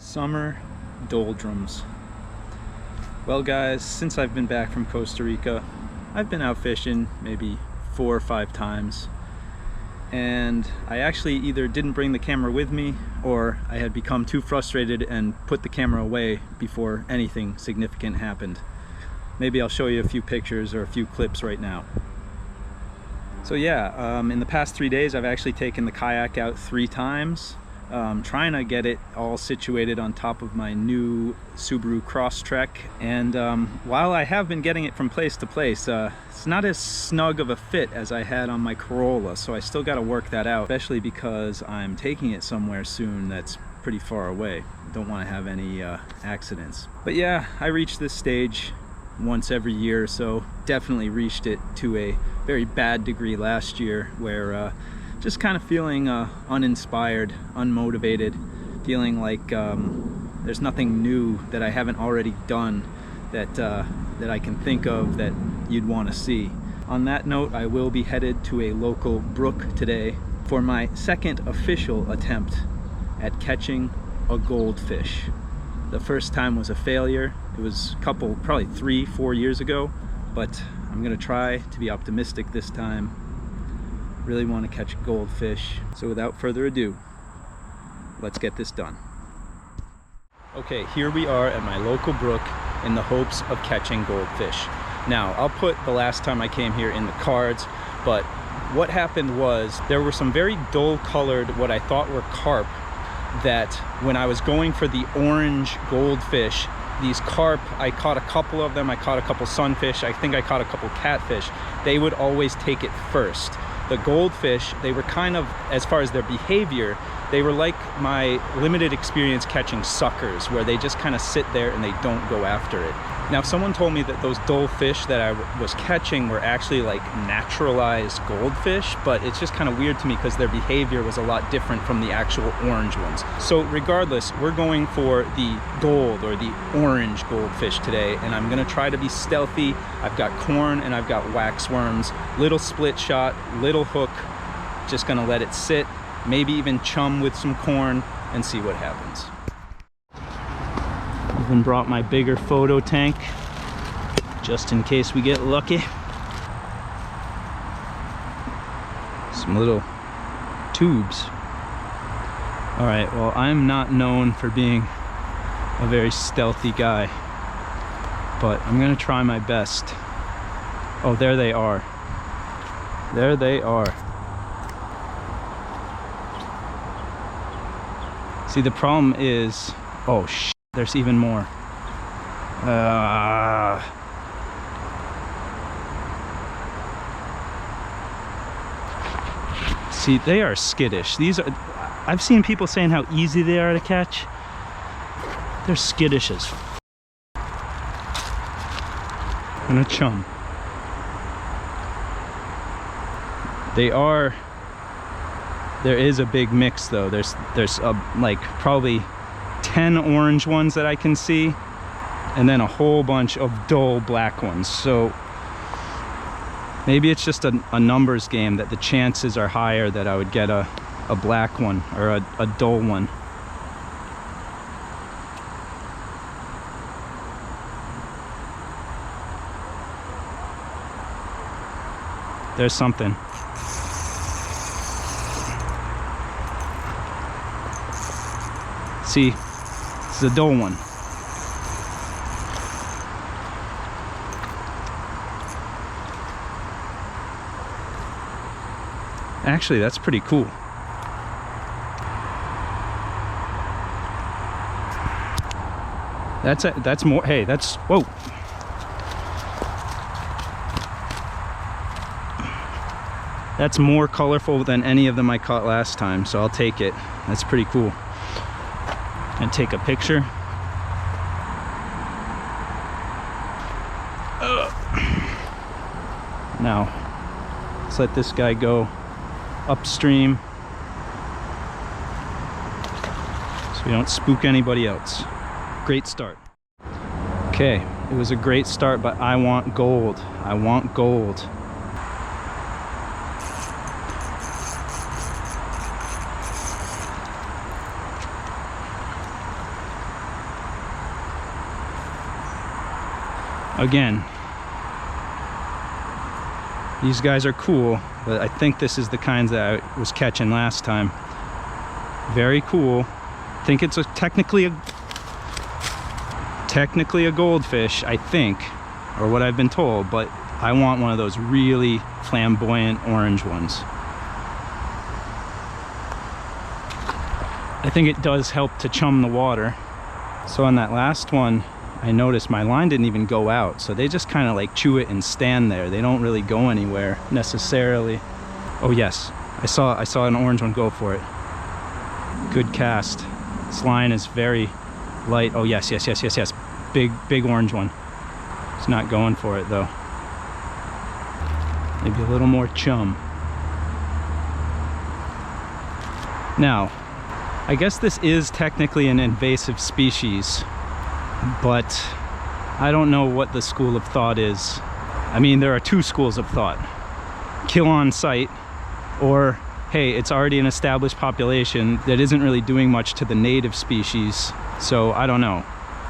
Summer doldrums. Well guys, since I've been back from Costa Rica, I've been out fishing maybe 4 or 5 times, and I actually either didn't bring the camera with me or I had become too frustrated and put the camera away before anything significant happened. Maybe I'll show you a few pictures or a few clips right now. So yeah, in the past 3 days I've actually taken the kayak out 3 times. Trying to get it all situated on top of my new Subaru Crosstrek, and while I have been getting it from place to place, it's not as snug of a fit as I had on my Corolla, so I still got to work that out, especially because I'm taking it somewhere soon that's pretty far away. Don't want to have any accidents. But yeah, I reach this stage once every year or so. Definitely reached it to a very bad degree last year, where just kind of feeling uninspired, unmotivated, feeling like there's nothing new that I haven't already done that I can think of that you'd want to see. On that note, I will be headed to a local brook today for my second official attempt at catching a goldfish. The first time was a failure. It was a couple, probably 3-4 years ago, but I'm gonna try to be optimistic this time. Really want to catch a goldfish. So without further ado, let's get this done. Okay, here we are at my local brook in the hopes of catching goldfish. Now, I'll put the last time I came here in the cards, but what happened was there were some very dull colored, what I thought were carp, that when I was going for the orange goldfish, these carp, I caught a couple of them, I caught a couple sunfish, I think I caught a couple catfish, they would always take it first. The goldfish, they were kind of, as far as their behavior, they were like my limited experience catching suckers, where they just kind of sit there and they don't go after it. Now, someone told me that those dull fish that I was catching were actually like naturalized goldfish, but it's just kind of weird to me because their behavior was a lot different from the actual orange ones. So regardless, we're going for the gold or the orange goldfish today, and I'm gonna try to be stealthy. I've got corn and I've got wax worms, little split shot, little hook, just gonna let it sit, maybe even chum with some corn and see what happens. Even brought my bigger photo tank just in case we get lucky. Some little tubes. All right, well, I'm not known for being a very stealthy guy, but I'm gonna try my best. Oh, there they are. There they are. See, the problem is, oh shit, there's even more. See, they are skittish. These are, I've seen people saying how easy they are to catch. They're skittish as f. And a chum. They are, there is a big mix though. There's like probably 10 orange ones that I can see, and then a whole bunch of dull black ones. So maybe it's just a numbers game, that the chances are higher that I would get a black one or a dull one. There's something. See, this is a dull one. Actually, that's pretty cool. That's more, hey, that's, whoa. That's more colorful than any of them I caught last time, so I'll take it. That's pretty cool. And take a picture. Now, let's let this guy go upstream so we don't spook anybody else. Great start. Okay, it was a great start, but I want gold. I want gold. Again, these guys are cool, but I think this is the kinds that I was catching last time. Very cool. I think it's technically a goldfish, I think, or what I've been told, but I want one of those really flamboyant orange ones. I think it does help to chum the water. So on that last one, I noticed my line didn't even go out, so they just kind of like chew it and stand there. They don't really go anywhere necessarily. Oh yes, I saw an orange one go for it. Good cast. This line is very light. Oh yes. Big orange one. It's not going for it though. Maybe a little more chum. Now, I guess this is technically an invasive species, but I don't know what the school of thought is. I mean, there are two schools of thought. Kill on sight, or hey, it's already an established population that isn't really doing much to the native species, so I don't know.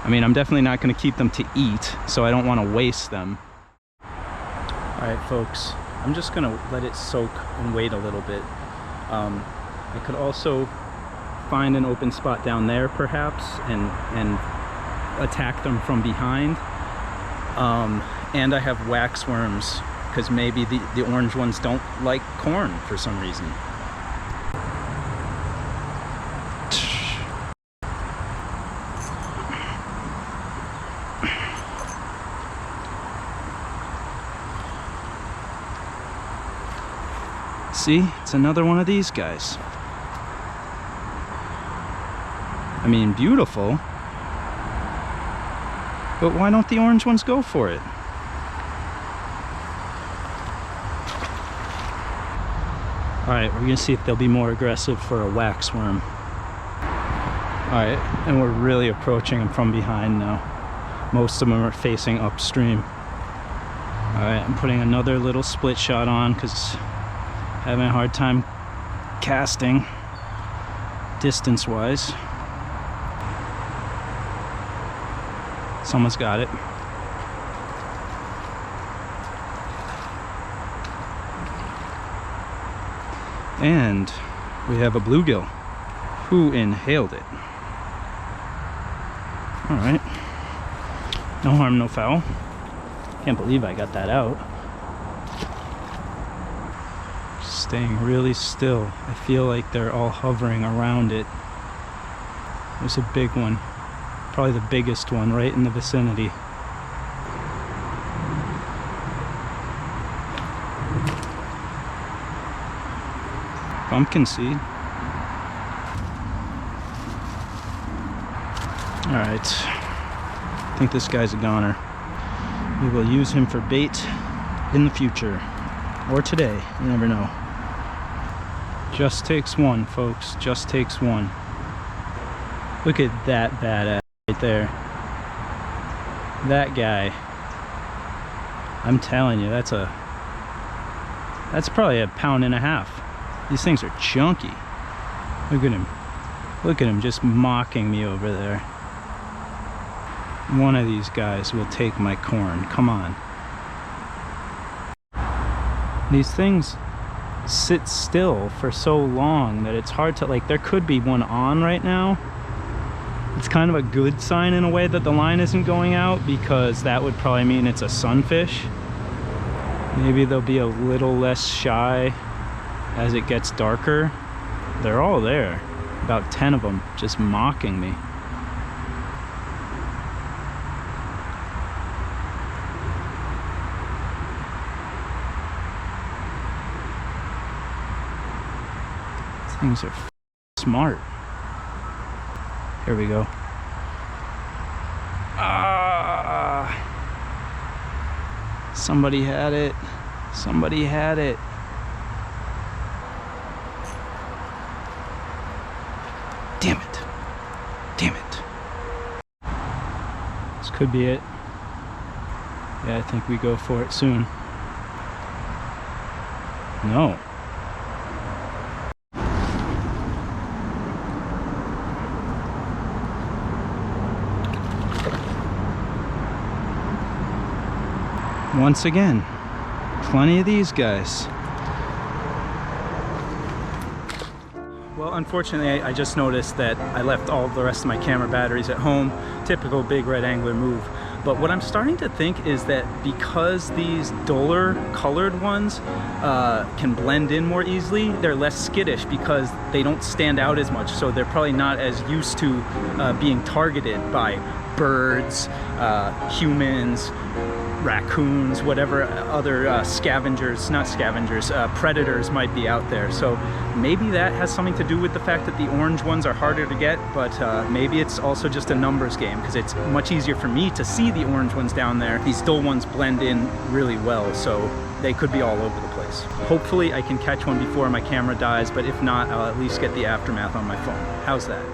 I mean, I'm definitely not going to keep them to eat, so I don't want to waste them. Alright folks, I'm just going to let it soak and wait a little bit. I could also find an open spot down there perhaps and attack them from behind. And I have wax worms, because maybe the orange ones don't like corn for some reason. See, it's another one of these guys. I mean, beautiful, but why don't the orange ones go for it? Alright, we're gonna see if they'll be more aggressive for a wax worm. Alright, and we're really approaching them from behind now. Most of them are facing upstream. Alright, I'm putting another little split shot on because having a hard time casting distance wise. Someone's got it. And we have a bluegill who inhaled it. Alright. No harm, no foul. Can't believe I got that out. Staying really still. I feel like they're all hovering around it. There's a big one. Probably the biggest one right in the vicinity. Pumpkin seed. Alright. I think this guy's a goner. We will use him for bait in the future. Or today. You never know. Just takes one, folks. Just takes one. Look at that badass right there. That guy. I'm telling you, that's probably 1.5 pounds. These things are chunky. Look at him. Look at him just mocking me over there. One of these guys will take my corn. Come on. These things sit still for so long that it's hard to, like, there could be one on right now. It's kind of a good sign in a way that the line isn't going out, because that would probably mean it's a sunfish. Maybe they'll be a little less shy as it gets darker. They're all there, about 10 of them, just mocking me. These things are smart. Here we go. Ah! Somebody had it. Somebody had it. Damn it. Damn it. This could be it. Yeah, I think we go for it soon. No. once again, plenty of these guys. Well, unfortunately, I just noticed that I left all the rest of my camera batteries at home. Typical big red angler move. But what I'm starting to think is that because these duller colored ones can blend in more easily, they're less skittish because they don't stand out as much. So they're probably not as used to being targeted by birds, humans, raccoons, whatever other predators might be out there. So maybe that has something to do with the fact that the orange ones are harder to get, but maybe it's also just a numbers game because it's much easier for me to see the orange ones down there. These dull ones blend in really well, so they could be all over the place. Hopefully I can catch one before my camera dies, but if not, I'll at least get the aftermath on my phone. How's that?